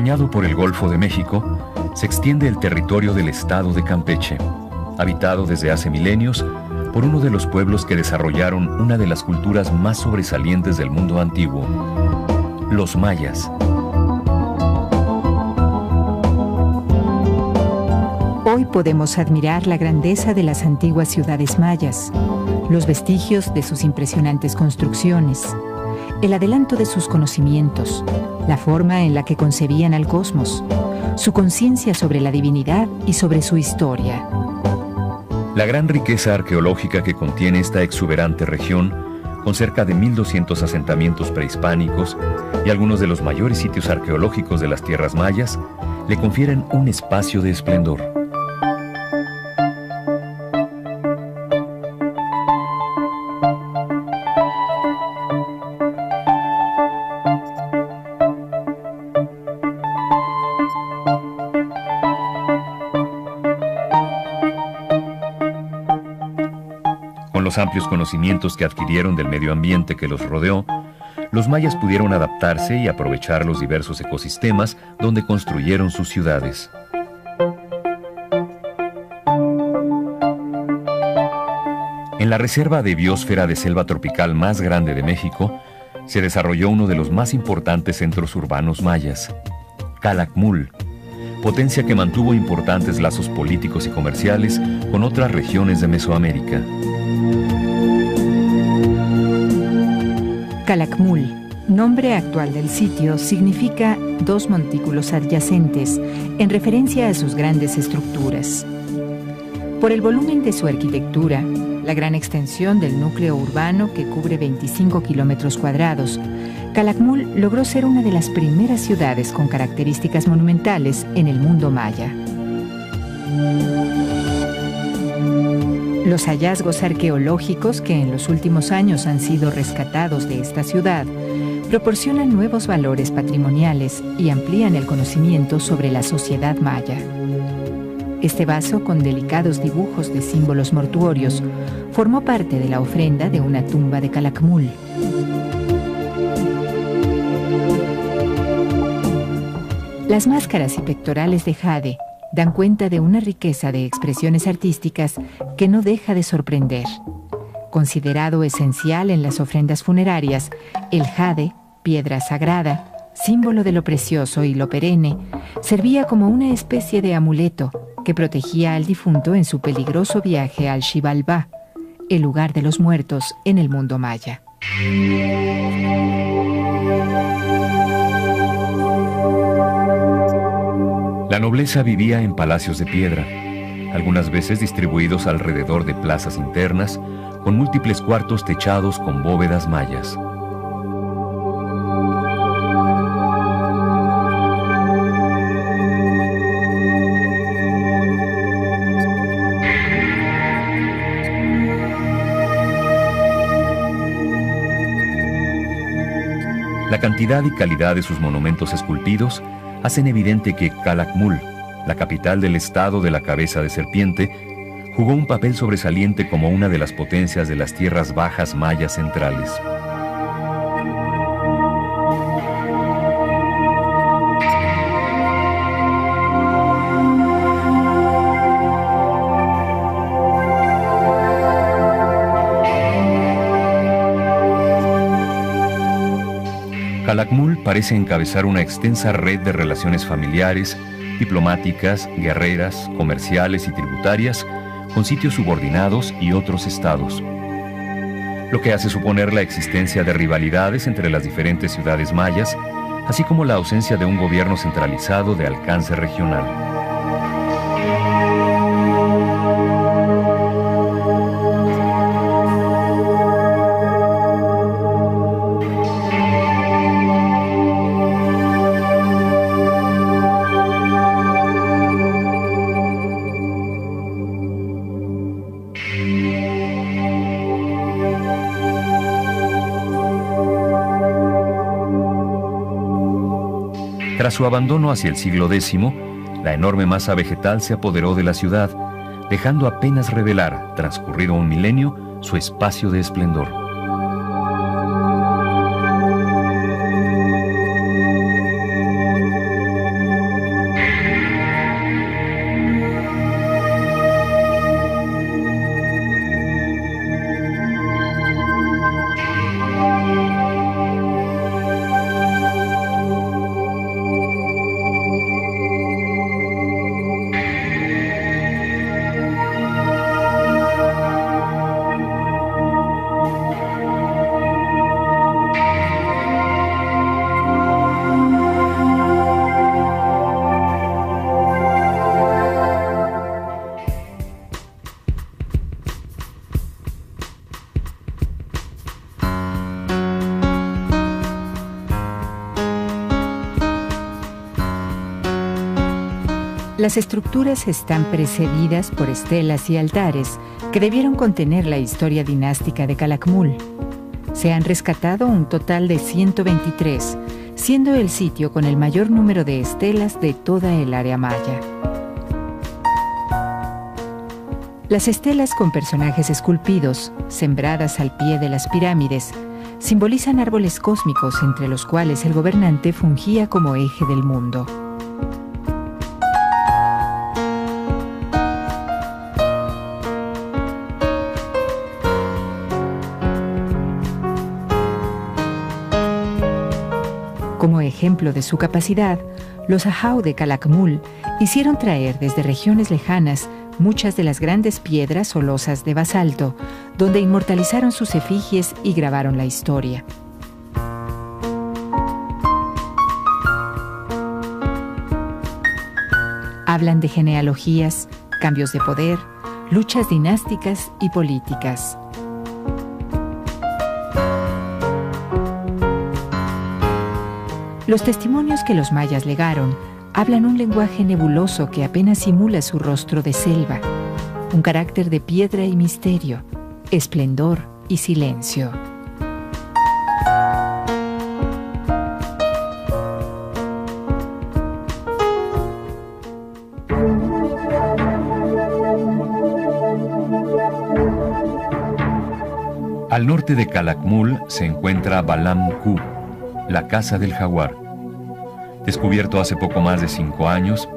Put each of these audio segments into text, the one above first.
Bañado por el Golfo de México, se extiende el territorio del estado de Campeche, habitado desde hace milenios por uno de los pueblos que desarrollaron una de las culturas más sobresalientes del mundo antiguo, los mayas. Hoy podemos admirar la grandeza de las antiguas ciudades mayas, los vestigios de sus impresionantes construcciones, el adelanto de sus conocimientos, la forma en la que concebían al cosmos, su conciencia sobre la divinidad y sobre su historia. La gran riqueza arqueológica que contiene esta exuberante región, con cerca de 1,200 asentamientos prehispánicos y algunos de los mayores sitios arqueológicos de las tierras mayas, le confieren un espacio de esplendor. Con los amplios conocimientos que adquirieron del medio ambiente que los rodeó, los mayas pudieron adaptarse y aprovechar los diversos ecosistemas donde construyeron sus ciudades. En la reserva de biosfera de selva tropical más grande de México, se desarrolló uno de los más importantes centros urbanos mayas, Calakmul, potencia que mantuvo importantes lazos políticos y comerciales con otras regiones de Mesoamérica. Calakmul, nombre actual del sitio, significa dos montículos adyacentes, en referencia a sus grandes estructuras. Por el volumen de su arquitectura, la gran extensión del núcleo urbano que cubre 25 kilómetros cuadrados, Calakmul logró ser una de las primeras ciudades con características monumentales en el mundo maya. Los hallazgos arqueológicos que en los últimos años han sido rescatados de esta ciudad proporcionan nuevos valores patrimoniales y amplían el conocimiento sobre la sociedad maya. Este vaso, con delicados dibujos de símbolos mortuorios, formó parte de la ofrenda de una tumba de Calakmul. Las máscaras y pectorales de jade dan cuenta de una riqueza de expresiones artísticas que no deja de sorprender. Considerado esencial en las ofrendas funerarias, el jade, piedra sagrada, símbolo de lo precioso y lo perenne, servía como una especie de amuleto que protegía al difunto en su peligroso viaje al Xibalbá, el lugar de los muertos en el mundo maya. La nobleza vivía en palacios de piedra, algunas veces distribuidos alrededor de plazas internas, con múltiples cuartos techados con bóvedas mayas. La cantidad y calidad de sus monumentos esculpidos hacen evidente que Calakmul, la capital del estado de la cabeza de serpiente, jugó un papel sobresaliente como una de las potencias de las tierras bajas mayas centrales. Calakmul parece encabezar una extensa red de relaciones familiares, diplomáticas, guerreras, comerciales y tributarias con sitios subordinados y otros estados, lo que hace suponer la existencia de rivalidades entre las diferentes ciudades mayas, así como la ausencia de un gobierno centralizado de alcance regional. Tras su abandono hacia el siglo X, la enorme masa vegetal se apoderó de la ciudad, dejando apenas revelar, transcurrido un milenio, su espacio de esplendor. Las estructuras están precedidas por estelas y altares que debieron contener la historia dinástica de Calakmul. Se han rescatado un total de 123, siendo el sitio con el mayor número de estelas de toda el área maya. Las estelas con personajes esculpidos, sembradas al pie de las pirámides, simbolizan árboles cósmicos entre los cuales el gobernante fungía como eje del mundo. Como ejemplo de su capacidad, los Ahau de Calakmul hicieron traer desde regiones lejanas muchas de las grandes piedras o losas de basalto, donde inmortalizaron sus efigies y grabaron la historia. Hablan de genealogías, cambios de poder, luchas dinásticas y políticas. Los testimonios que los mayas legaron hablan un lenguaje nebuloso que apenas simula su rostro de selva, un carácter de piedra y misterio, esplendor y silencio. Al norte de Calakmul se encuentra Balam Ku, la Casa del Jaguar. Descubierto hace poco más de 5 años,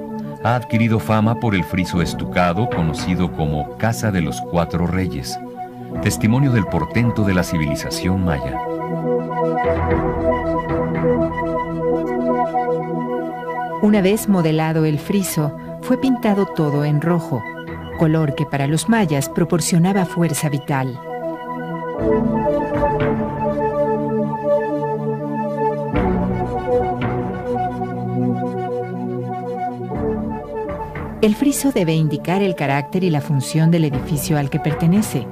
ha adquirido fama por el friso estucado conocido como Casa de los Cuatro Reyes, testimonio del portento de la civilización maya. Una vez modelado el friso, fue pintado todo en rojo, color que para los mayas proporcionaba fuerza vital. El friso debe indicar el carácter y la función del edificio al que pertenece.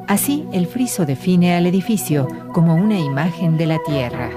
Así, el friso define al edificio como una imagen de la tierra.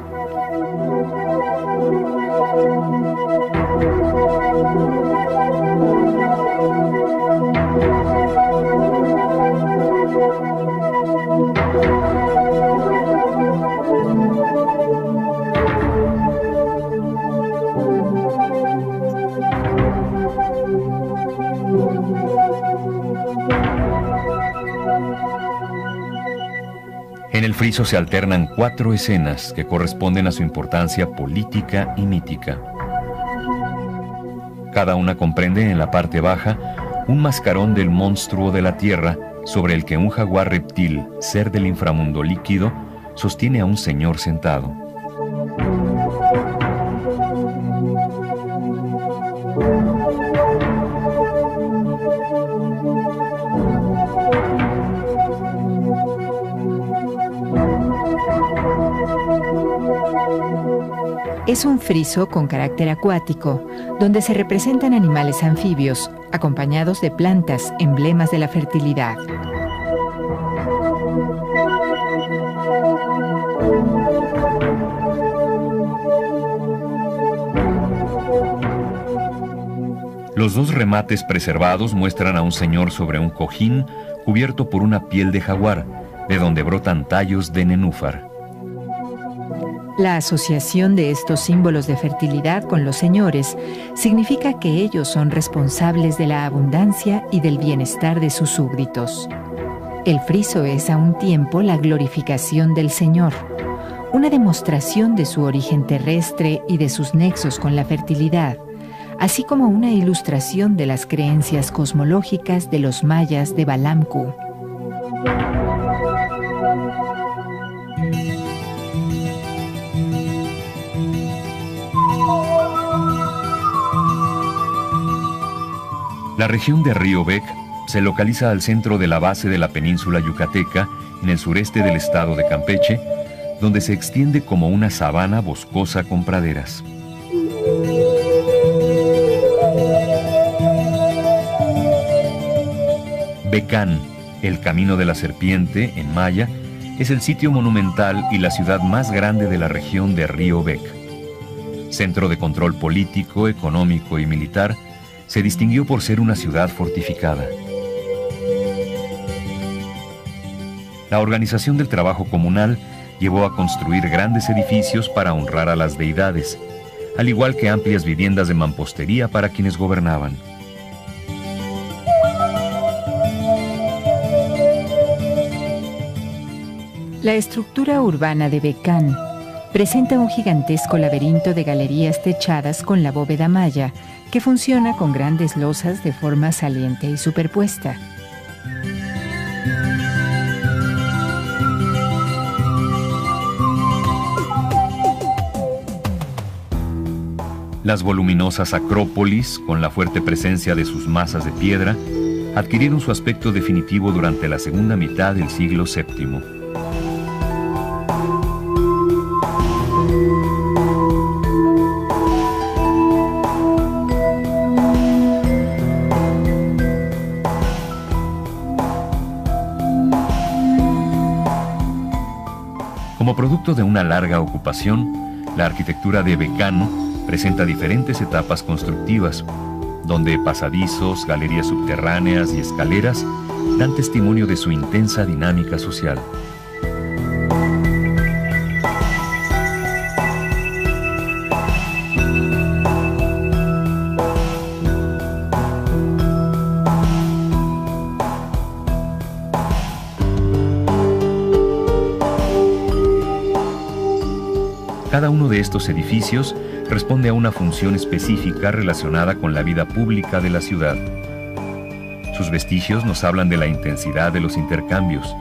En el friso se alternan 4 escenas que corresponden a su importancia política y mítica. Cada una comprende en la parte baja un mascarón del monstruo de la tierra sobre el que un jaguar reptil, ser del inframundo líquido, sostiene a un señor sentado. Es un friso con carácter acuático, donde se representan animales anfibios, acompañados de plantas, emblemas de la fertilidad. Los 2 remates preservados muestran a un señor sobre un cojín cubierto por una piel de jaguar, de donde brotan tallos de nenúfar. La asociación de estos símbolos de fertilidad con los señores significa que ellos son responsables de la abundancia y del bienestar de sus súbditos. El friso es a un tiempo la glorificación del Señor, una demostración de su origen terrestre y de sus nexos con la fertilidad, así como una ilustración de las creencias cosmológicas de los mayas de Balam Ku. La región de Río Bec se localiza al centro de la base de la península yucateca, en el sureste del estado de Campeche, donde se extiende como una sabana boscosa con praderas. Becán, el camino de la serpiente, en maya, es el sitio monumental y la ciudad más grande de la región de Río Bec. Centro de control político, económico y militar, Se distinguió por ser una ciudad fortificada. La organización del trabajo comunal llevó a construir grandes edificios para honrar a las deidades, al igual que amplias viviendas de mampostería para quienes gobernaban. La estructura urbana de Becán presenta un gigantesco laberinto de galerías techadas con la bóveda maya, que funciona con grandes losas de forma saliente y superpuesta. Las voluminosas acrópolis, con la fuerte presencia de sus masas de piedra, adquirieron su aspecto definitivo durante la segunda mitad del siglo VII. Como producto de una larga ocupación, la arquitectura de Becán presenta diferentes etapas constructivas, donde pasadizos, galerías subterráneas y escaleras dan testimonio de su intensa dinámica social. Cada uno de estos edificios responde a una función específica relacionada con la vida pública de la ciudad. Sus vestigios nos hablan de la intensidad de los intercambios.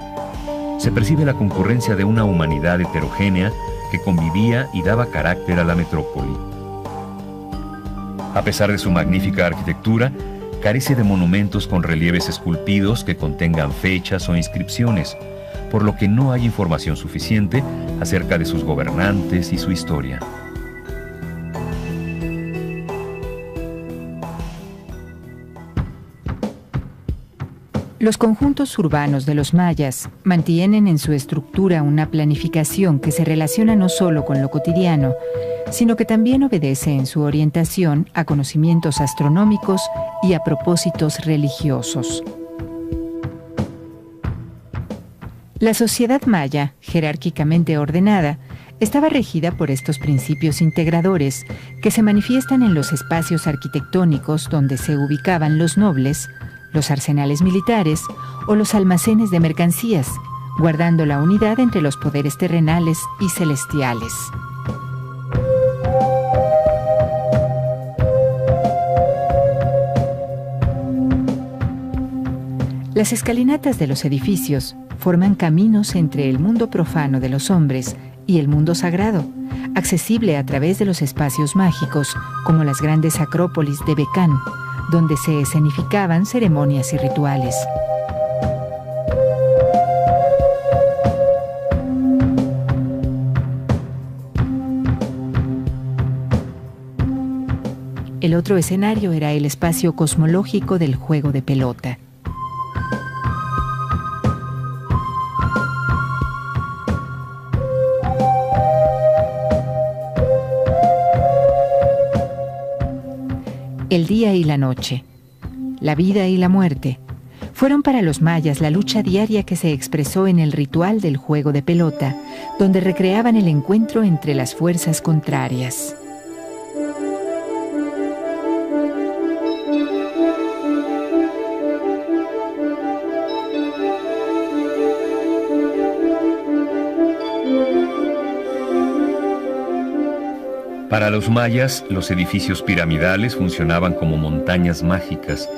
Se percibe la concurrencia de una humanidad heterogénea que convivía y daba carácter a la metrópoli. A pesar de su magnífica arquitectura, carece de monumentos con relieves esculpidos que contengan fechas o inscripciones, por lo que no hay información suficiente acerca de sus gobernantes y su historia. Los conjuntos urbanos de los mayas mantienen en su estructura una planificación que se relaciona no solo con lo cotidiano, sino que también obedece en su orientación a conocimientos astronómicos y a propósitos religiosos. La sociedad maya, jerárquicamente ordenada, estaba regida por estos principios integradores que se manifiestan en los espacios arquitectónicos donde se ubicaban los nobles, los arsenales militares o los almacenes de mercancías, guardando la unidad entre los poderes terrenales y celestiales. Las escalinatas de los edificios forman caminos entre el mundo profano de los hombres y el mundo sagrado, accesible a través de los espacios mágicos, como las grandes acrópolis de Becán, donde se escenificaban ceremonias y rituales. El otro escenario era el espacio cosmológico del juego de pelota. El día y la noche, la vida y la muerte, fueron para los mayas la lucha diaria que se expresó en el ritual del juego de pelota, donde recreaban el encuentro entre las fuerzas contrarias. Para los mayas, los edificios piramidales funcionaban como montañas mágicas,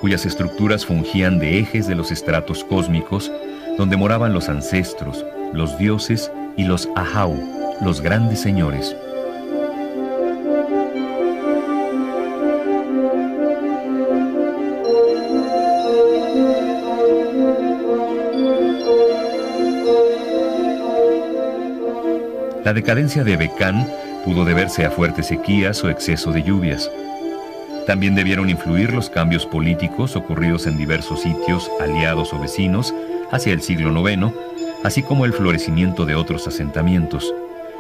cuyas estructuras fungían de ejes de los estratos cósmicos, donde moraban los ancestros, los dioses y los ahau, los grandes señores. La decadencia de Becán pudo deberse a fuertes sequías o exceso de lluvias. También debieron influir los cambios políticos ocurridos en diversos sitios aliados o vecinos hacia el siglo IX, así como el florecimiento de otros asentamientos,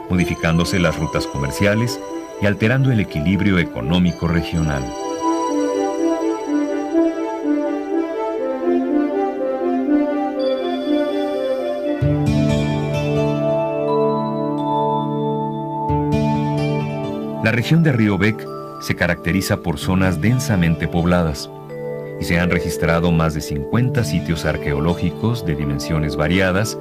modificándose las rutas comerciales y alterando el equilibrio económico regional. La región de Río Bec se caracteriza por zonas densamente pobladas y se han registrado más de 50 sitios arqueológicos de dimensiones variadas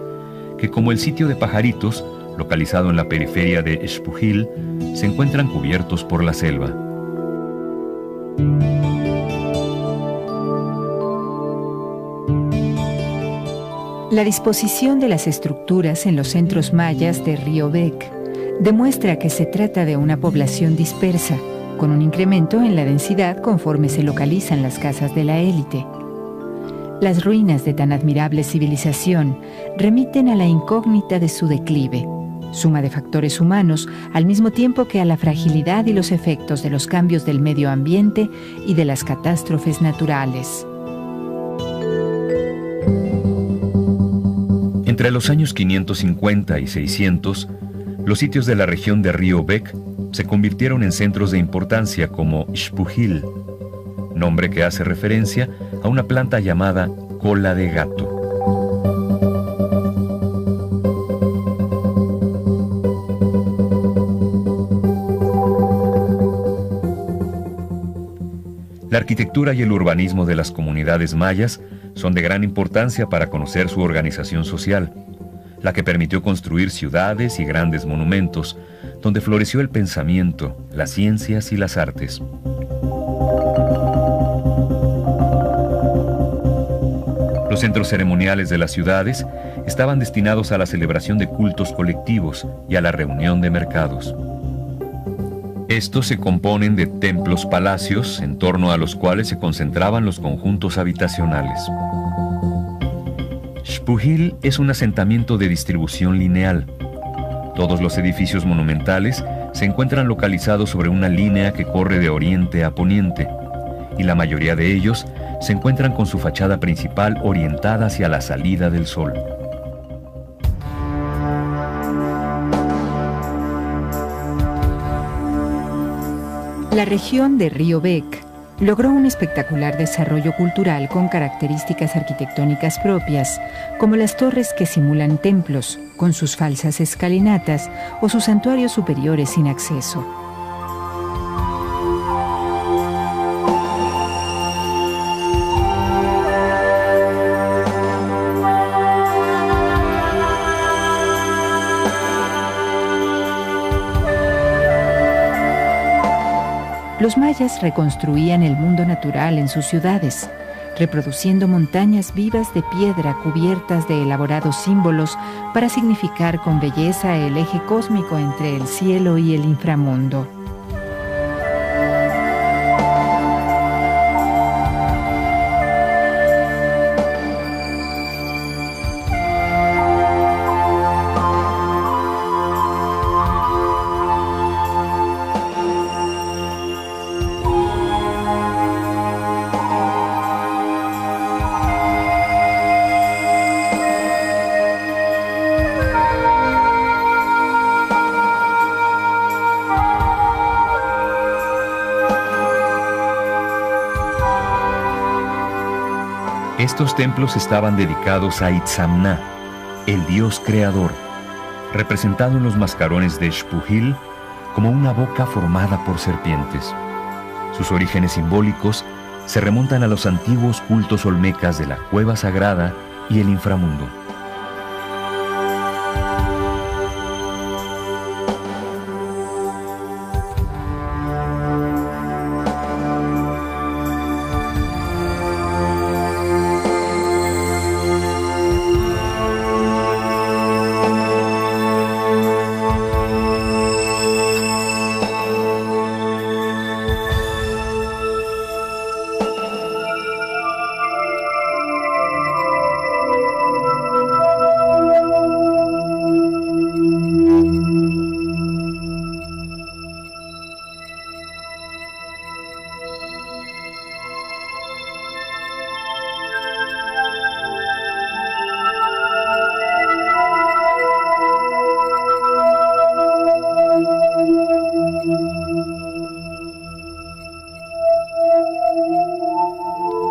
que, como el sitio de Pajaritos, localizado en la periferia de Xpujil, se encuentran cubiertos por la selva. La disposición de las estructuras en los centros mayas de Río Bec demuestra que se trata de una población dispersa, con un incremento en la densidad conforme se localizan las casas de la élite. Las ruinas de tan admirable civilización remiten a la incógnita de su declive, suma de factores humanos, al mismo tiempo que a la fragilidad y los efectos de los cambios del medio ambiente y de las catástrofes naturales. Entre los años 550 y 600, los sitios de la región de Río Bec se convirtieron en centros de importancia como Xpujil, nombre que hace referencia a una planta llamada cola de gato. La arquitectura y el urbanismo de las comunidades mayas son de gran importancia para conocer su organización social, la que permitió construir ciudades y grandes monumentos, donde floreció el pensamiento, las ciencias y las artes. Los centros ceremoniales de las ciudades estaban destinados a la celebración de cultos colectivos y a la reunión de mercados. Estos se componen de templos-palacios en torno a los cuales se concentraban los conjuntos habitacionales. Xpujil es un asentamiento de distribución lineal. Todos los edificios monumentales se encuentran localizados sobre una línea que corre de oriente a poniente, y la mayoría de ellos se encuentran con su fachada principal orientada hacia la salida del sol. La región de Río Bec logró un espectacular desarrollo cultural con características arquitectónicas propias, como las torres que simulan templos, con sus falsas escalinatas, o sus santuarios superiores sin acceso. Los mayas reconstruían el mundo natural en sus ciudades, reproduciendo montañas vivas de piedra cubiertas de elaborados símbolos para significar con belleza el eje cósmico entre el cielo y el inframundo. Estos templos estaban dedicados a Itzamna, el dios creador, representado en los mascarones de Xpujil como una boca formada por serpientes. Sus orígenes simbólicos se remontan a los antiguos cultos olmecas de la cueva sagrada y el inframundo.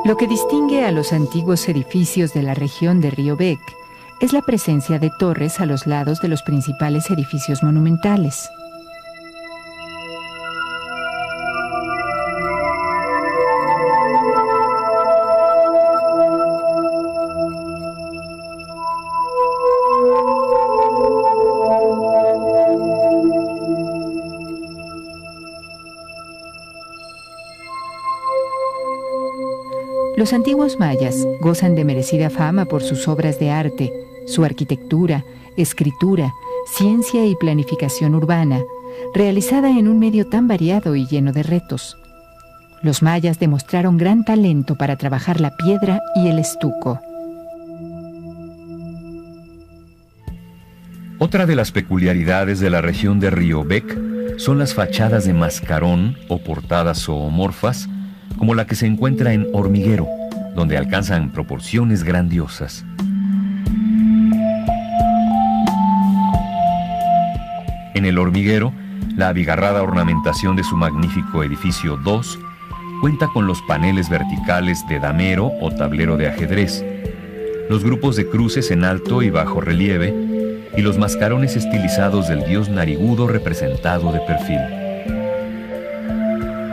Lo que distingue a los antiguos edificios de la región de Río Bec es la presencia de torres a los lados de los principales edificios monumentales. Los antiguos mayas gozan de merecida fama por sus obras de arte, su arquitectura, escritura, ciencia y planificación urbana, realizada en un medio tan variado y lleno de retos. Los mayas demostraron gran talento para trabajar la piedra y el estuco. Otra de las peculiaridades de la región de Río-Bec son las fachadas de mascarón o portadas zoomorfas, como la que se encuentra en Hormiguero, donde alcanzan proporciones grandiosas. En el Hormiguero, la abigarrada ornamentación de su magnífico edificio 2 cuenta con los paneles verticales de damero o tablero de ajedrez, los grupos de cruces en alto y bajo relieve y los mascarones estilizados del dios narigudo representado de perfil.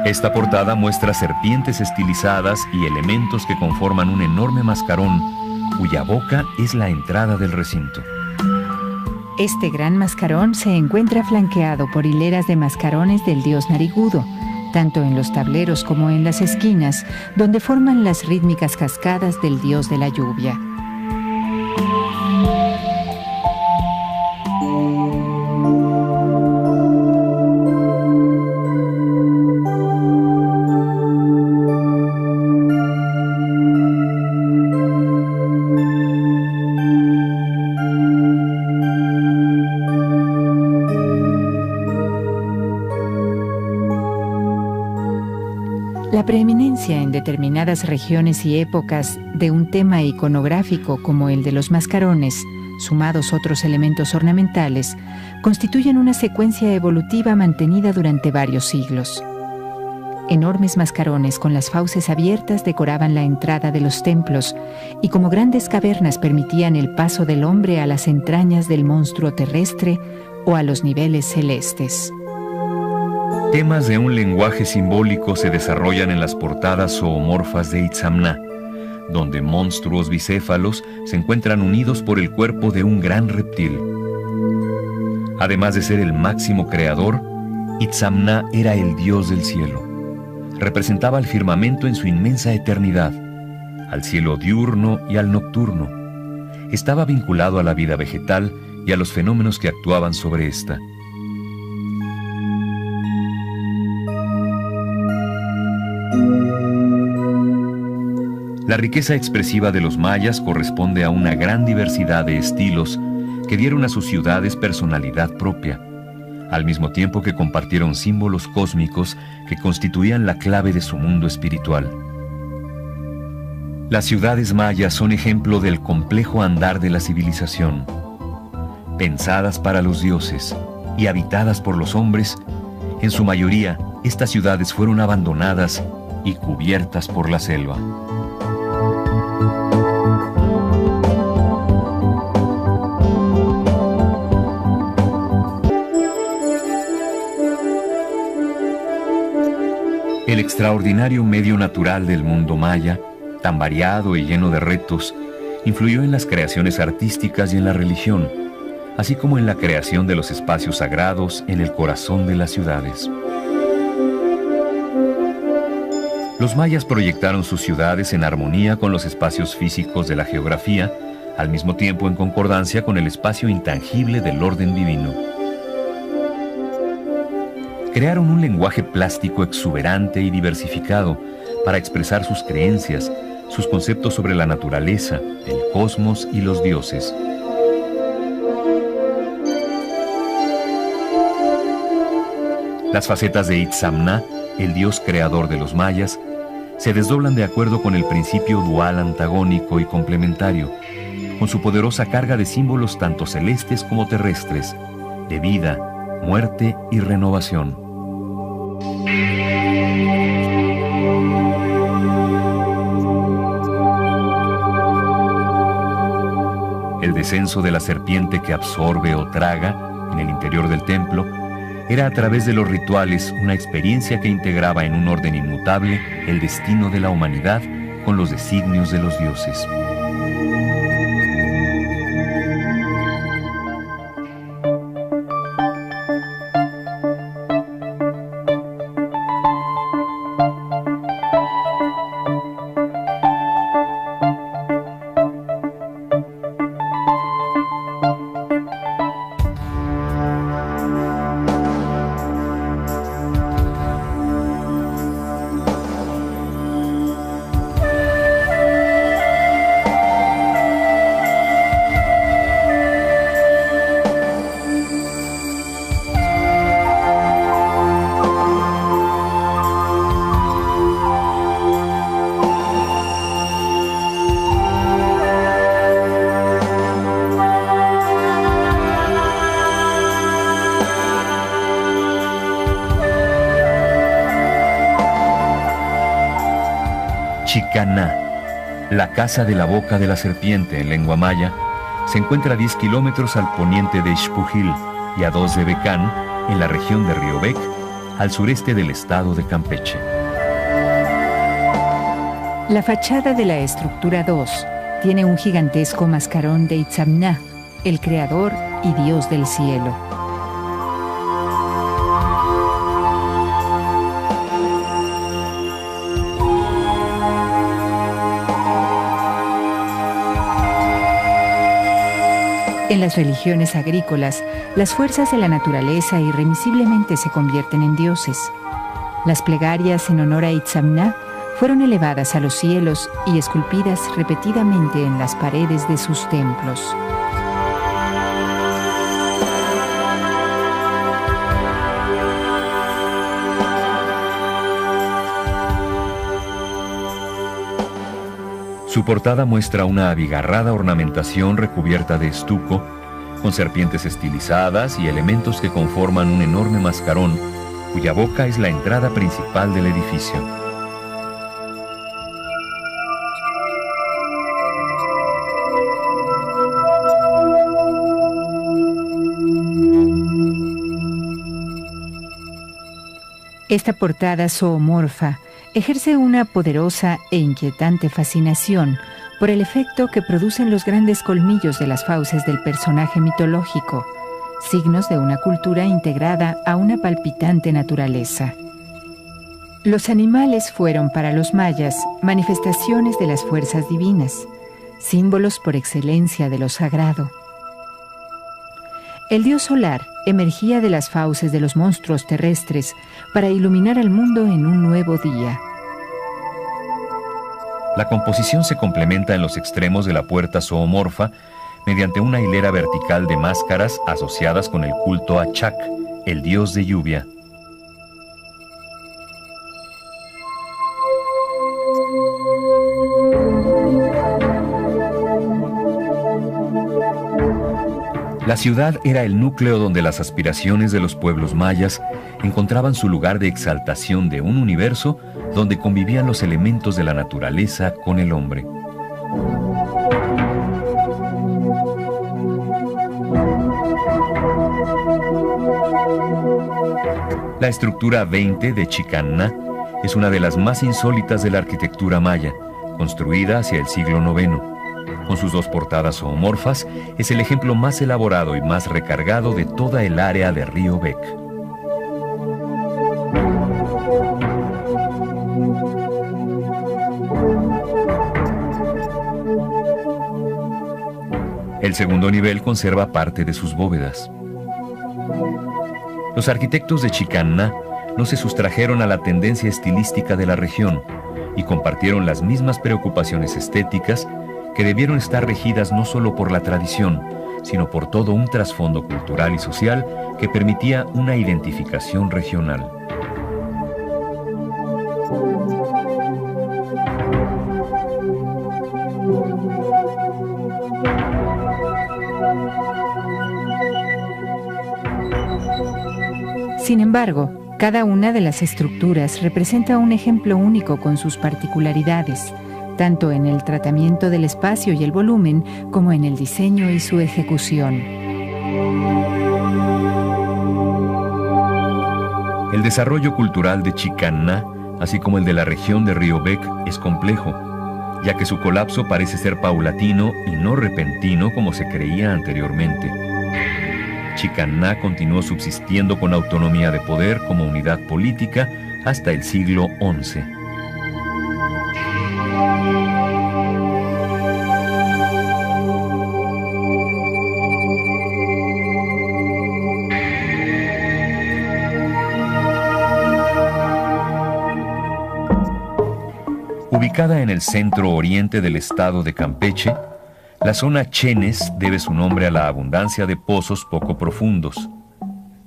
Esta portada muestra serpientes estilizadas y elementos que conforman un enorme mascarón, cuya boca es la entrada del recinto. Este gran mascarón se encuentra flanqueado por hileras de mascarones del dios narigudo, tanto en los tableros como en las esquinas, donde forman las rítmicas cascadas del dios de la lluvia. La preeminencia en determinadas regiones y épocas de un tema iconográfico como el de los mascarones, sumados otros elementos ornamentales, constituyen una secuencia evolutiva mantenida durante varios siglos. Enormes mascarones con las fauces abiertas decoraban la entrada de los templos y como grandes cavernas permitían el paso del hombre a las entrañas del monstruo terrestre o a los niveles celestes. Temas de un lenguaje simbólico se desarrollan en las portadas zoomorfas de Itzamna, donde monstruos bicéfalos se encuentran unidos por el cuerpo de un gran reptil. Además de ser el máximo creador, Itzamna era el dios del cielo. Representaba al firmamento en su inmensa eternidad, al cielo diurno y al nocturno. Estaba vinculado a la vida vegetal y a los fenómenos que actuaban sobre ésta. La riqueza expresiva de los mayas corresponde a una gran diversidad de estilos que dieron a sus ciudades personalidad propia, al mismo tiempo que compartieron símbolos cósmicos que constituían la clave de su mundo espiritual. Las ciudades mayas son ejemplo del complejo andar de la civilización. Pensadas para los dioses y habitadas por los hombres, en su mayoría estas ciudades fueron abandonadas y cubiertas por la selva. El extraordinario medio natural del mundo maya, tan variado y lleno de retos, influyó en las creaciones artísticas y en la religión, así como en la creación de los espacios sagrados en el corazón de las ciudades. Los mayas proyectaron sus ciudades en armonía con los espacios físicos de la geografía, al mismo tiempo en concordancia con el espacio intangible del orden divino. Crearon un lenguaje plástico exuberante y diversificado para expresar sus creencias, sus conceptos sobre la naturaleza, el cosmos y los dioses. Las facetas de Itzamna, el dios creador de los mayas, se desdoblan de acuerdo con el principio dual antagónico y complementario, con su poderosa carga de símbolos tanto celestes como terrestres, de vida, muerte y renovación. El descenso de la serpiente que absorbe o traga en el interior del templo era a través de los rituales una experiencia que integraba en un orden inmutable el destino de la humanidad con los designios de los dioses. Chicaná, la casa de la boca de la serpiente en lengua maya, se encuentra a 10 kilómetros al poniente de Xpujil y a 2 de Becán, en la región de Río Bec, al sureste del estado de Campeche. La fachada de la estructura 2 tiene un gigantesco mascarón de Itzamná, el creador y dios del cielo. En las religiones agrícolas, las fuerzas de la naturaleza irremisiblemente se convierten en dioses. Las plegarias en honor a Itzamná fueron elevadas a los cielos y esculpidas repetidamente en las paredes de sus templos. Su portada muestra una abigarrada ornamentación recubierta de estuco, con serpientes estilizadas y elementos que conforman un enorme mascarón, cuya boca es la entrada principal del edificio. Esta portada zoomorfa ejerce una poderosa e inquietante fascinación por el efecto que producen los grandes colmillos de las fauces del personaje mitológico, signos de una cultura integrada a una palpitante naturaleza. Los animales fueron para los mayas manifestaciones de las fuerzas divinas, símbolos por excelencia de lo sagrado. El dios solar emergía de las fauces de los monstruos terrestres para iluminar al mundo en un nuevo día. La composición se complementa en los extremos de la puerta zoomorfa mediante una hilera vertical de máscaras asociadas con el culto a Chac, el dios de lluvia. La ciudad era el núcleo donde las aspiraciones de los pueblos mayas encontraban su lugar de exaltación de un universo donde convivían los elementos de la naturaleza con el hombre. La estructura 20 de Chicaná es una de las más insólitas de la arquitectura maya, construida hacia el siglo IX. Con sus 2 portadas zoomorfas, es el ejemplo más elaborado y más recargado de toda el área de Río Bec. El segundo nivel conserva parte de sus bóvedas. Los arquitectos de Chicaná no se sustrajeron a la tendencia estilística de la región y compartieron las mismas preocupaciones estéticas que debieron estar regidas no solo por la tradición, sino por todo un trasfondo cultural y social que permitía una identificación regional. Sin embargo, cada una de las estructuras representa un ejemplo único con sus particularidades, tanto en el tratamiento del espacio y el volumen, como en el diseño y su ejecución. El desarrollo cultural de Chicaná, así como el de la región de Río Bec, es complejo, ya que su colapso parece ser paulatino y no repentino como se creía anteriormente. Chicaná continuó subsistiendo con autonomía de poder como unidad política hasta el siglo XI. Ubicada en el centro oriente del estado de Campeche, la zona Chenes debe su nombre a la abundancia de pozos poco profundos.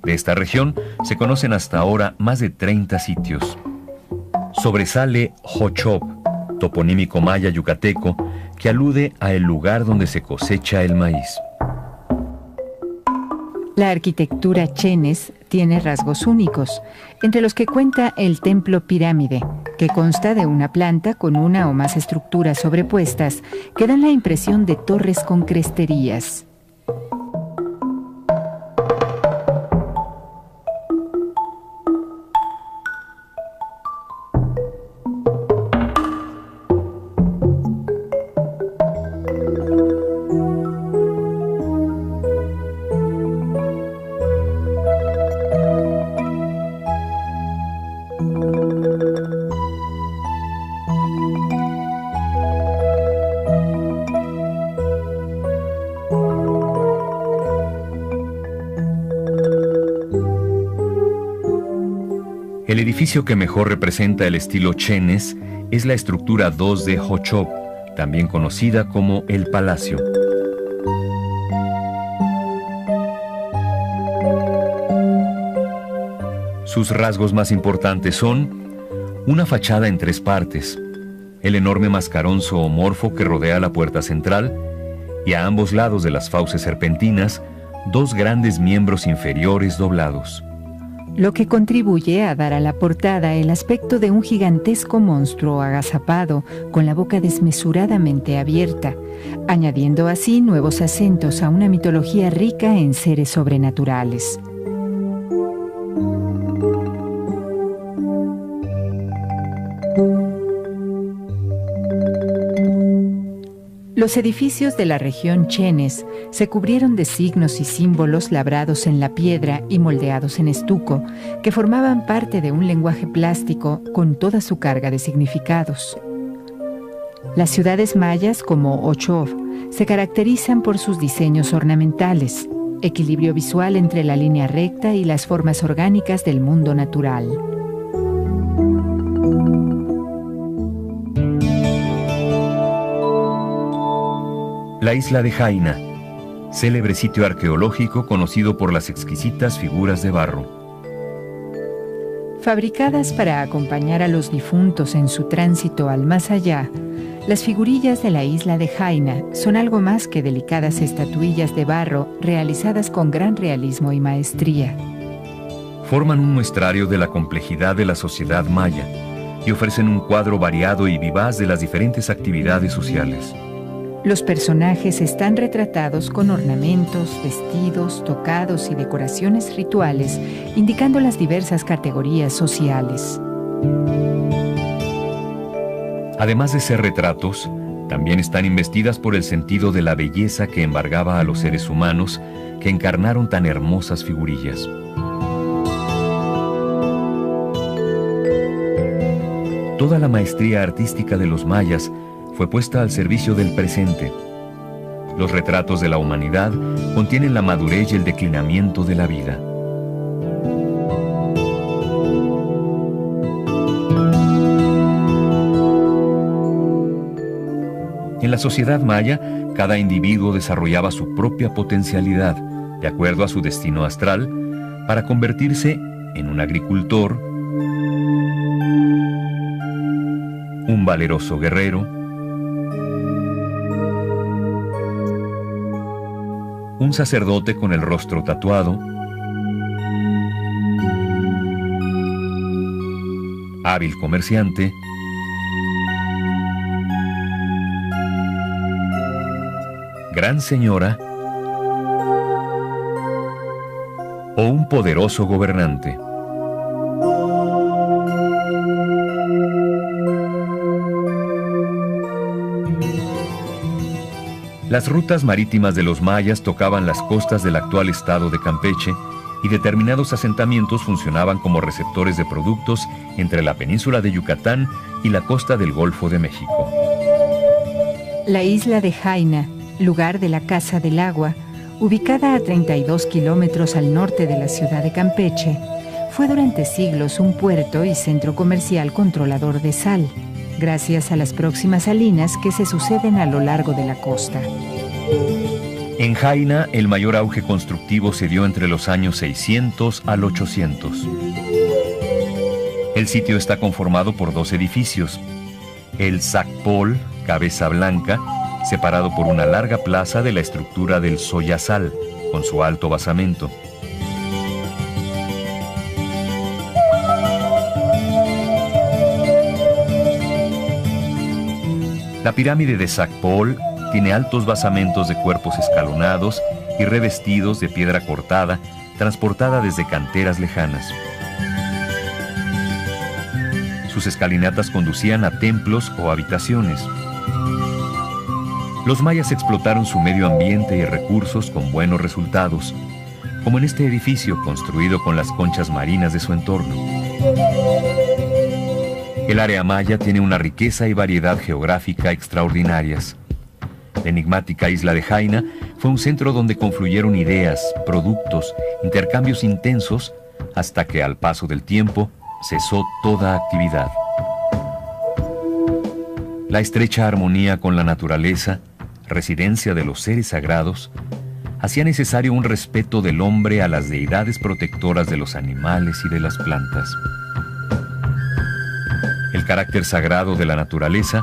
De esta región se conocen hasta ahora más de 30 sitios. Sobresale Jochop, toponímico maya yucateco, que alude a el lugar donde se cosecha el maíz. La arquitectura Chenes tiene rasgos únicos, entre los que cuenta el templo pirámide, que consta de una planta con una o más estructuras sobrepuestas que dan la impresión de torres con cresterías. El edificio que mejor representa el estilo Chenes es la estructura 2 de Hochop, también conocida como el Palacio. Sus rasgos más importantes son una fachada en 3 partes, el enorme mascarón zoomorfo que rodea la puerta central y a ambos lados de las fauces serpentinas, 2 grandes miembros inferiores doblados, lo que contribuye a dar a la portada el aspecto de un gigantesco monstruo agazapado con la boca desmesuradamente abierta, añadiendo así nuevos acentos a una mitología rica en seres sobrenaturales. Los edificios de la región Chenes se cubrieron de signos y símbolos labrados en la piedra y moldeados en estuco, que formaban parte de un lenguaje plástico con toda su carga de significados. Las ciudades mayas, como Ochov, se caracterizan por sus diseños ornamentales, equilibrio visual entre la línea recta y las formas orgánicas del mundo natural. La isla de Jaina, célebre sitio arqueológico conocido por las exquisitas figuras de barro. Fabricadas para acompañar a los difuntos en su tránsito al más allá, las figurillas de la isla de Jaina son algo más que delicadas estatuillas de barro realizadas con gran realismo y maestría. Forman un muestrario de la complejidad de la sociedad maya y ofrecen un cuadro variado y vivaz de las diferentes actividades sociales. Los personajes están retratados con ornamentos, vestidos, tocados y decoraciones rituales, indicando las diversas categorías sociales. Además de ser retratos, también están investidas por el sentido de la belleza que embargaba a los seres humanos que encarnaron tan hermosas figurillas. Toda la maestría artística de los mayas fue puesta al servicio del presente. Los retratos de la humanidad contienen la madurez y el declinamiento de la vida. En la sociedad maya, cada individuo desarrollaba su propia potencialidad, de acuerdo a su destino astral, para convertirse en un agricultor, un valeroso guerrero, un sacerdote con el rostro tatuado, hábil comerciante, gran señora o un poderoso gobernante. Las rutas marítimas de los mayas tocaban las costas del actual estado de Campeche y determinados asentamientos funcionaban como receptores de productos entre la península de Yucatán y la costa del Golfo de México. La isla de Jaina, lugar de la Casa del Agua, ubicada a 32 kilómetros al norte de la ciudad de Campeche, fue durante siglos un puerto y centro comercial controlador de sal, gracias a las próximas salinas que se suceden a lo largo de la costa. En Jaina, el mayor auge constructivo se dio entre los años 600 al 800. El sitio está conformado por 2 edificios. El Zacpol, Cabeza Blanca, separado por una larga plaza de la estructura del Soyasal, con su alto basamento. La pirámide de Sacpol tiene altos basamentos de cuerpos escalonados y revestidos de piedra cortada, transportada desde canteras lejanas. Sus escalinatas conducían a templos o habitaciones. Los mayas explotaron su medio ambiente y recursos con buenos resultados, como en este edificio construido con las conchas marinas de su entorno. El área maya tiene una riqueza y variedad geográfica extraordinarias. La enigmática isla de Jaina fue un centro donde confluyeron ideas, productos, intercambios intensos, hasta que al paso del tiempo cesó toda actividad. La estrecha armonía con la naturaleza, residencia de los seres sagrados, hacía necesario un respeto del hombre a las deidades protectoras de los animales y de las plantas. El carácter sagrado de la naturaleza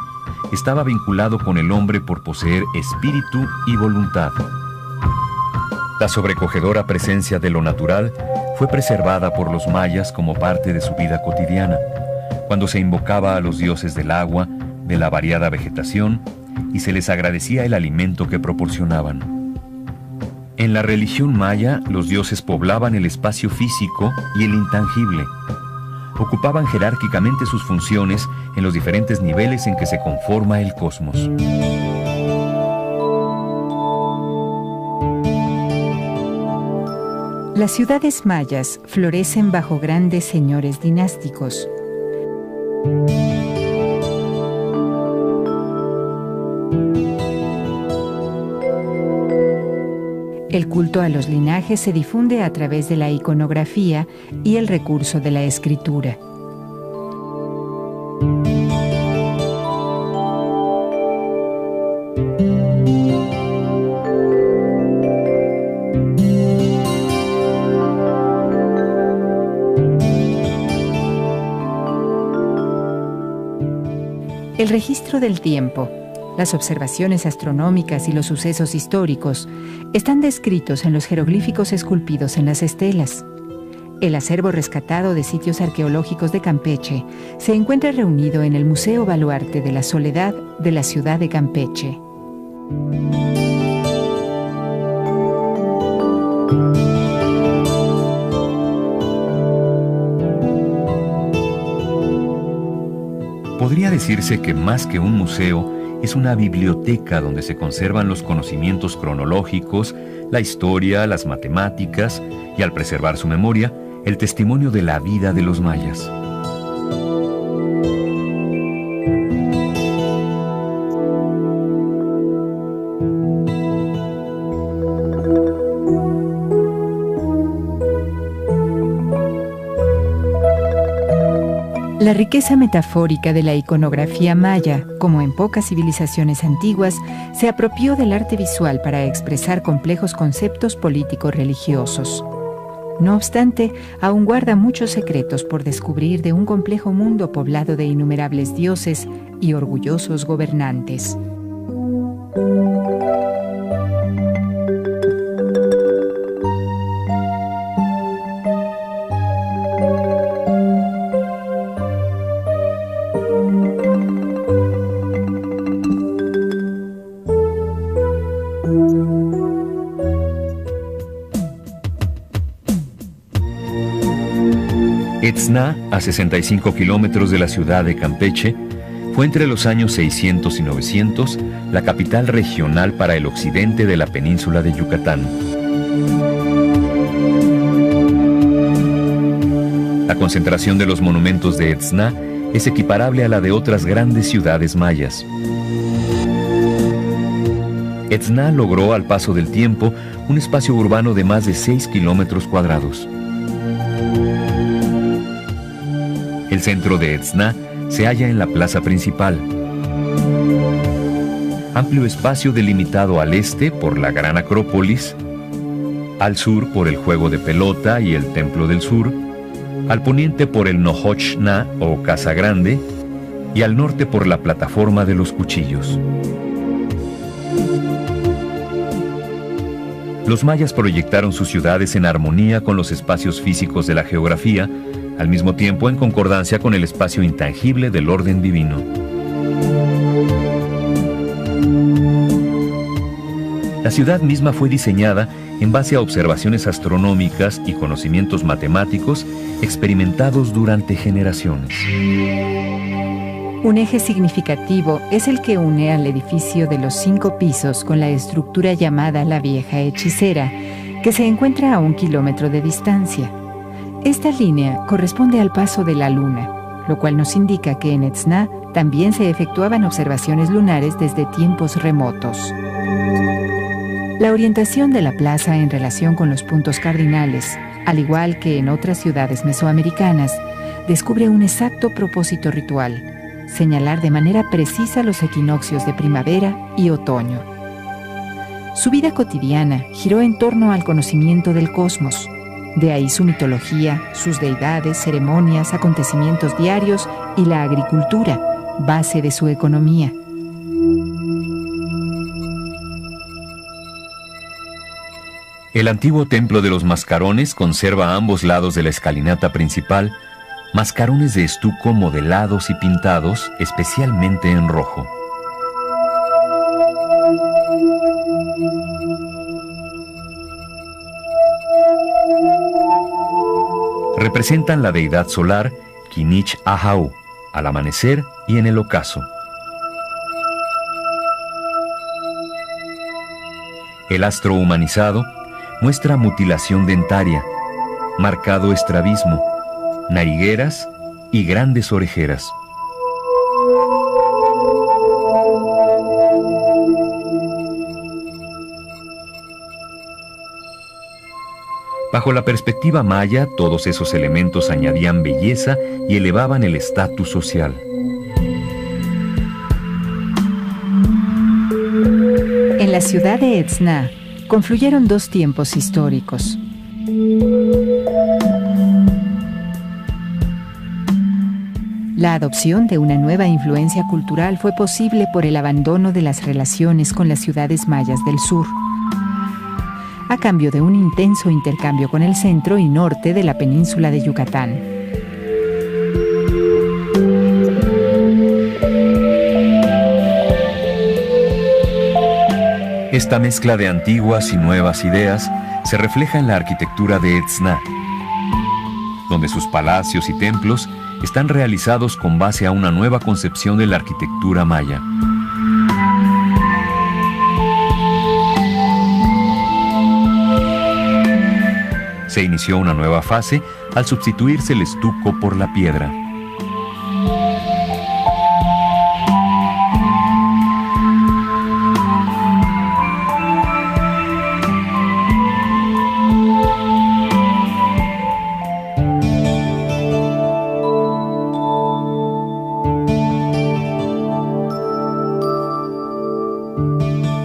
estaba vinculado con el hombre por poseer espíritu y voluntad. La sobrecogedora presencia de lo natural fue preservada por los mayas como parte de su vida cotidiana, cuando se invocaba a los dioses del agua, de la variada vegetación, y se les agradecía el alimento que proporcionaban. En la religión maya, los dioses poblaban el espacio físico y el intangible. Ocupaban jerárquicamente sus funciones en los diferentes niveles en que se conforma el cosmos. Las ciudades mayas florecen bajo grandes señores dinásticos. El culto a los linajes se difunde a través de la iconografía y el recurso de la escritura. El registro del tiempo, las observaciones astronómicas y los sucesos históricos están descritos en los jeroglíficos esculpidos en las estelas. El acervo rescatado de sitios arqueológicos de Campeche se encuentra reunido en el Museo Baluarte de la Soledad de la ciudad de Campeche. Podría decirse que más que un museo, es una biblioteca donde se conservan los conocimientos cronológicos, la historia, las matemáticas y, al preservar su memoria, el testimonio de la vida de los mayas. La riqueza metafórica de la iconografía maya, como en pocas civilizaciones antiguas, se apropió del arte visual para expresar complejos conceptos político-religiosos. No obstante, aún guarda muchos secretos por descubrir de un complejo mundo poblado de innumerables dioses y orgullosos gobernantes. Etzna, a 65 kilómetros de la ciudad de Campeche, fue entre los años 600 y 900 la capital regional para el occidente de la península de Yucatán. La concentración de los monumentos de Etzna es equiparable a la de otras grandes ciudades mayas. Etzna logró al paso del tiempo un espacio urbano de más de 6 kilómetros cuadrados. El centro de Etzna se halla en la plaza principal. Amplio espacio delimitado al este por la Gran Acrópolis, al sur por el juego de pelota y el Templo del Sur, al poniente por el Nohoch-Na o Casa Grande y al norte por la Plataforma de los Cuchillos. Los mayas proyectaron sus ciudades en armonía con los espacios físicos de la geografía, al mismo tiempo en concordancia con el espacio intangible del orden divino. La ciudad misma fue diseñada en base a observaciones astronómicas y conocimientos matemáticos experimentados durante generaciones. Un eje significativo es el que une al edificio de los 5 pisos con la estructura llamada la Vieja Hechicera, que se encuentra a 1 kilómetro de distancia. Esta línea corresponde al paso de la Luna, lo cual nos indica que en Etzna también se efectuaban observaciones lunares desde tiempos remotos. La orientación de la plaza en relación con los puntos cardinales, al igual que en otras ciudades mesoamericanas, descubre un exacto propósito ritual: señalar de manera precisa los equinoccios de primavera y otoño. Su vida cotidiana giró en torno al conocimiento del cosmos. De ahí su mitología, sus deidades, ceremonias, acontecimientos diarios y la agricultura, base de su economía. El antiguo templo de los mascarones conserva a ambos lados de la escalinata principal mascarones de estuco modelados y pintados especialmente en rojo. Representan la deidad solar Kinich Ahau, al amanecer y en el ocaso. El astro humanizado muestra mutilación dentaria, marcado estrabismo, narigueras y grandes orejeras. Bajo la perspectiva maya, todos esos elementos añadían belleza y elevaban el estatus social. En la ciudad de Etzna confluyeron 2 tiempos históricos. La adopción de una nueva influencia cultural fue posible por el abandono de las relaciones con las ciudades mayas del sur, a cambio de un intenso intercambio con el centro y norte de la península de Yucatán. Esta mezcla de antiguas y nuevas ideas se refleja en la arquitectura de Etzna, donde sus palacios y templos están realizados con base a una nueva concepción de la arquitectura maya. Se inició una nueva fase al sustituirse el estuco por la piedra.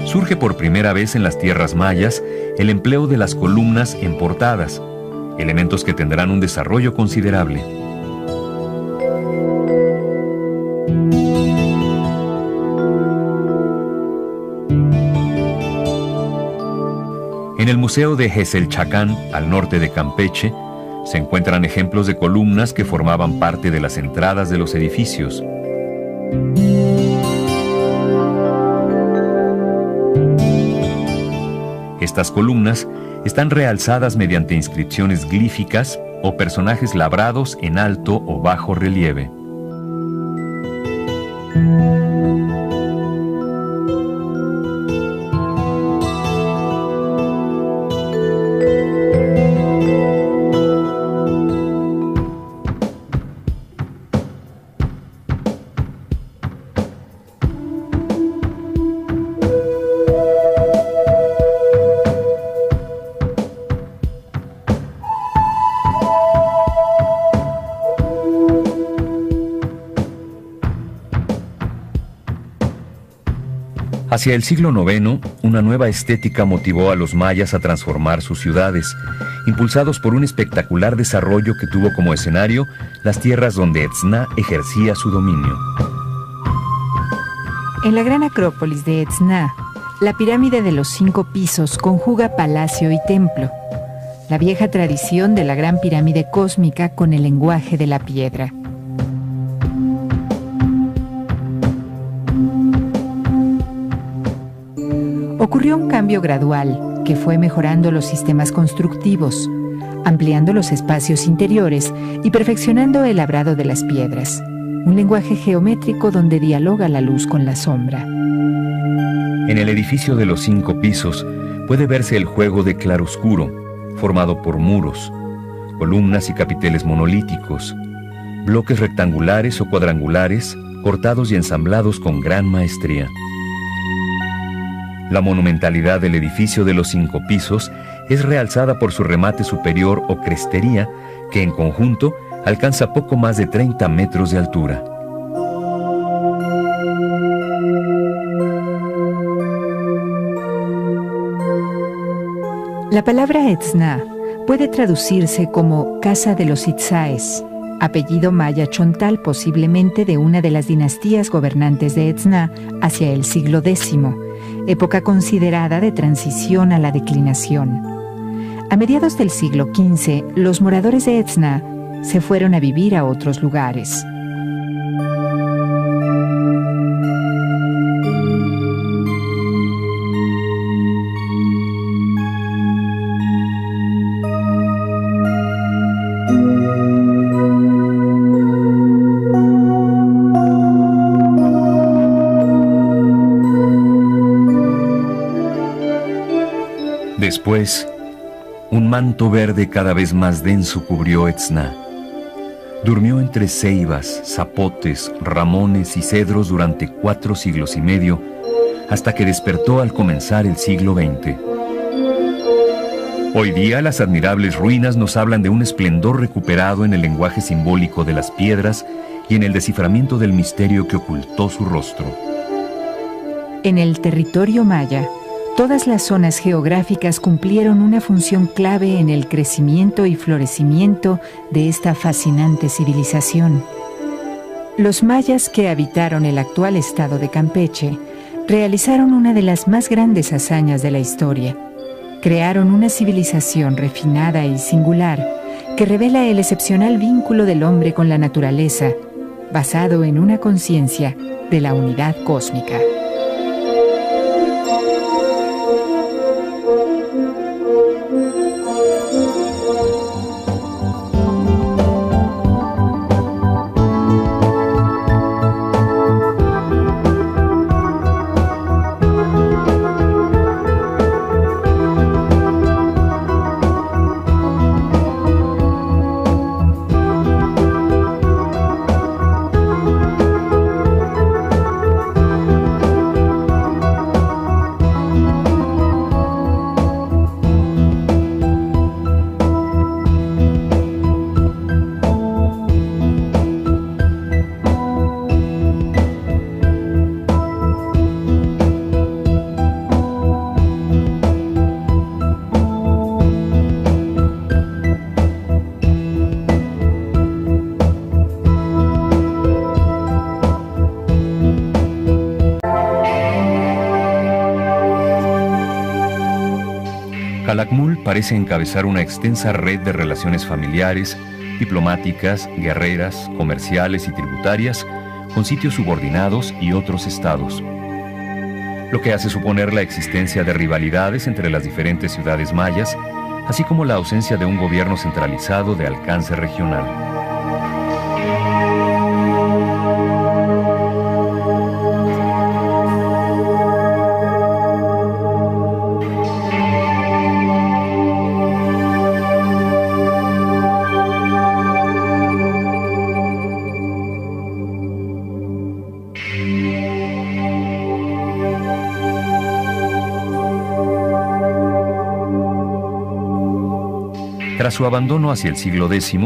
Surge por primera vez en las tierras mayas el empleo de las columnas en portadas, elementos que tendrán un desarrollo considerable. En el Museo de Jexelchacán, al norte de Campeche, se encuentran ejemplos de columnas que formaban parte de las entradas de los edificios. Estas columnas están realzadas mediante inscripciones glíficas o personajes labrados en alto o bajo relieve. Hacia el siglo IX, una nueva estética motivó a los mayas a transformar sus ciudades, impulsados por un espectacular desarrollo que tuvo como escenario las tierras donde Etzna ejercía su dominio. En la gran acrópolis de Etzna, la pirámide de los 5 pisos conjuga palacio y templo, la vieja tradición de la gran pirámide cósmica con el lenguaje de la piedra. ocurrió un cambio gradual que fue mejorando los sistemas constructivos, ampliando los espacios interiores y perfeccionando el labrado de las piedras, un lenguaje geométrico donde dialoga la luz con la sombra. En el edificio de los 5 pisos puede verse el juego de claroscuro, formado por muros, columnas y capiteles monolíticos, bloques rectangulares o cuadrangulares cortados y ensamblados con gran maestría. La monumentalidad del edificio de los 5 pisos es realzada por su remate superior o crestería, que en conjunto alcanza poco más de 30 metros de altura. La palabra Etzna puede traducirse como Casa de los Itzáes, apellido maya chontal posiblemente de una de las dinastías gobernantes de Etzna hacia el siglo X, época considerada de transición a la declinación. A mediados del siglo XV, los moradores de Etzna se fueron a vivir a otros lugares. Después, un manto verde cada vez más denso cubrió Etzna. Durmió entre ceibas, zapotes, ramones y cedros durante 4 siglos y medio, hasta que despertó al comenzar el siglo XX. Hoy día las admirables ruinas nos hablan de un esplendor recuperado en el lenguaje simbólico de las piedras y en el desciframiento del misterio que ocultó su rostro. En el territorio maya, todas las zonas geográficas cumplieron una función clave en el crecimiento y florecimiento de esta fascinante civilización. Los mayas que habitaron el actual estado de Campeche realizaron una de las más grandes hazañas de la historia. Crearon una civilización refinada y singular que revela el excepcional vínculo del hombre con la naturaleza, basado en una conciencia de la unidad cósmica. Calakmul parece encabezar una extensa red de relaciones familiares, diplomáticas, guerreras, comerciales y tributarias con sitios subordinados y otros estados, lo que hace suponer la existencia de rivalidades entre las diferentes ciudades mayas, así como la ausencia de un gobierno centralizado de alcance regional. Tras su abandono hacia el siglo X,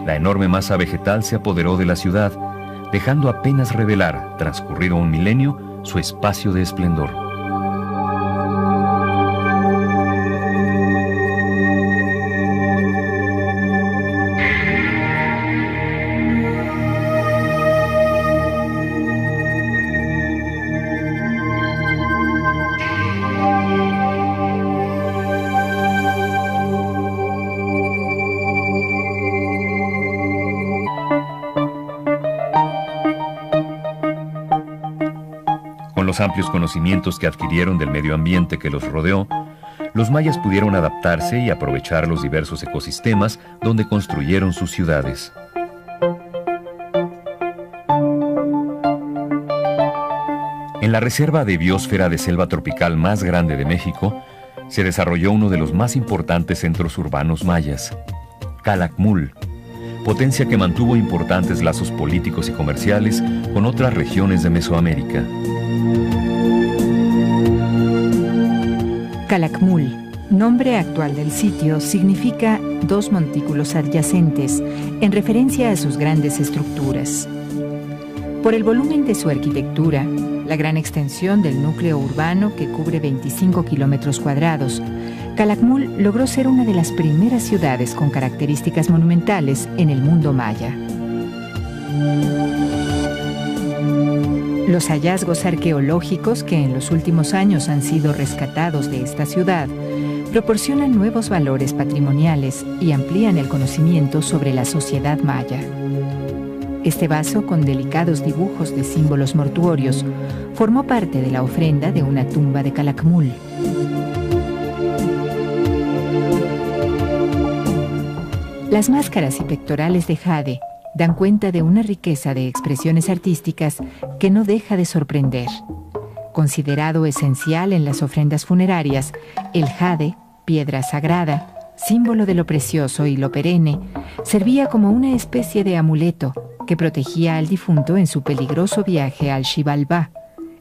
la enorme masa vegetal se apoderó de la ciudad, dejando apenas revelar, transcurrido un milenio, su espacio de esplendor. los amplios conocimientos que adquirieron del medio ambiente que los rodeó, los mayas pudieron adaptarse y aprovechar los diversos ecosistemas donde construyeron sus ciudades. En la reserva de biosfera de selva tropical más grande de México, se desarrolló uno de los más importantes centros urbanos mayas, Calakmul, potencia que mantuvo importantes lazos políticos y comerciales con otras regiones de Mesoamérica. Calakmul, nombre actual del sitio, significa dos montículos adyacentes, en referencia a sus grandes estructuras. Por el volumen de su arquitectura, la gran extensión del núcleo urbano que cubre 25 kilómetros cuadrados, Calakmul logró ser una de las primeras ciudades con características monumentales en el mundo maya. Los hallazgos arqueológicos que en los últimos años han sido rescatados de esta ciudad proporcionan nuevos valores patrimoniales y amplían el conocimiento sobre la sociedad maya. Este vaso, con delicados dibujos de símbolos mortuorios, formó parte de la ofrenda de una tumba de Calakmul. Las máscaras y pectorales de jade dan cuenta de una riqueza de expresiones artísticas que no deja de sorprender. Considerado esencial en las ofrendas funerarias, el jade, piedra sagrada, símbolo de lo precioso y lo perenne, servía como una especie de amuleto que protegía al difunto en su peligroso viaje al Xibalbá,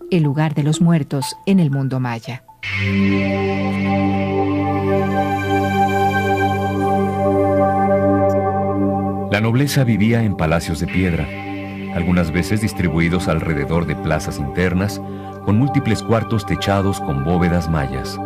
el lugar de los muertos en el mundo maya. La nobleza vivía en palacios de piedra, algunas veces distribuidos alrededor de plazas internas, con múltiples cuartos techados con bóvedas mayas.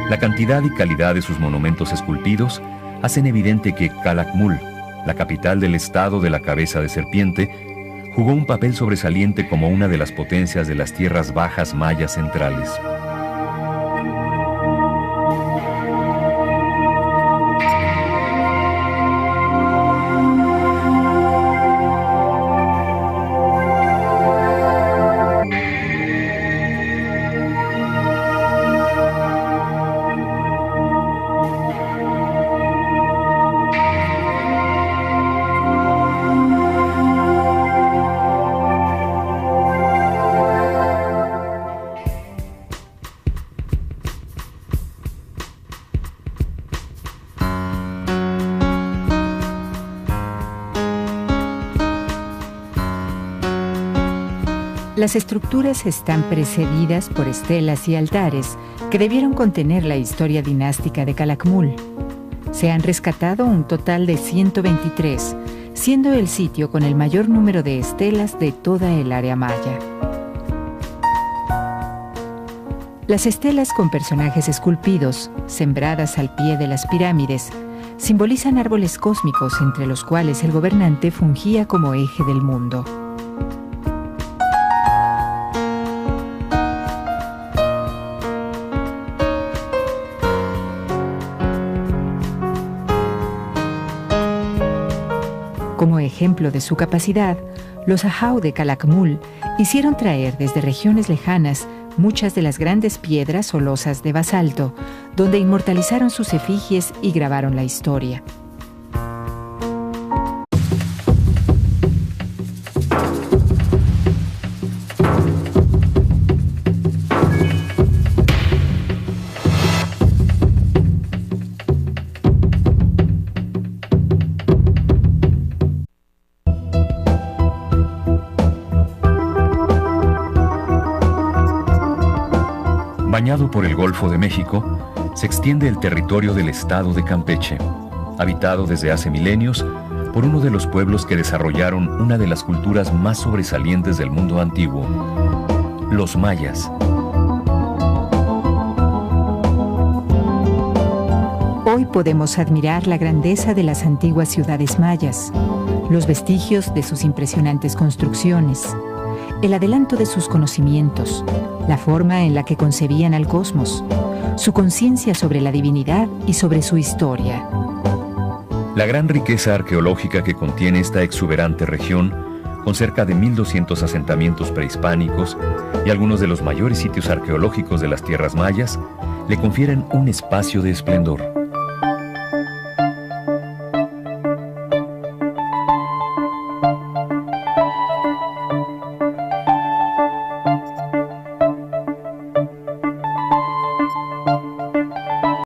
La cantidad y calidad de sus monumentos esculpidos hacen evidente que Calakmul, la capital del estado de la cabeza de serpiente, jugó un papel sobresaliente como una de las potencias de las tierras bajas mayas centrales. Las estructuras están precedidas por estelas y altares que debieron contener la historia dinástica de Calakmul. Se han rescatado un total de 123, siendo el sitio con el mayor número de estelas de toda el área maya. Las estelas con personajes esculpidos, sembradas al pie de las pirámides, simbolizan árboles cósmicos entre los cuales el gobernante fungía como eje del mundo. Como ejemplo de su capacidad, los ajau de Calakmul hicieron traer desde regiones lejanas muchas de las grandes piedras o losas de basalto, donde inmortalizaron sus efigies y grabaron la historia. Bañado por el Golfo de México, se extiende el territorio del estado de Campeche, habitado desde hace milenios por uno de los pueblos que desarrollaron una de las culturas más sobresalientes del mundo antiguo, los mayas. Hoy podemos admirar la grandeza de las antiguas ciudades mayas, los vestigios de sus impresionantes construcciones, el adelanto de sus conocimientos, la forma en la que concebían al cosmos, su conciencia sobre la divinidad y sobre su historia. La gran riqueza arqueológica que contiene esta exuberante región, con cerca de 1.200 asentamientos prehispánicos y algunos de los mayores sitios arqueológicos de las tierras mayas, le confieren un espacio de esplendor.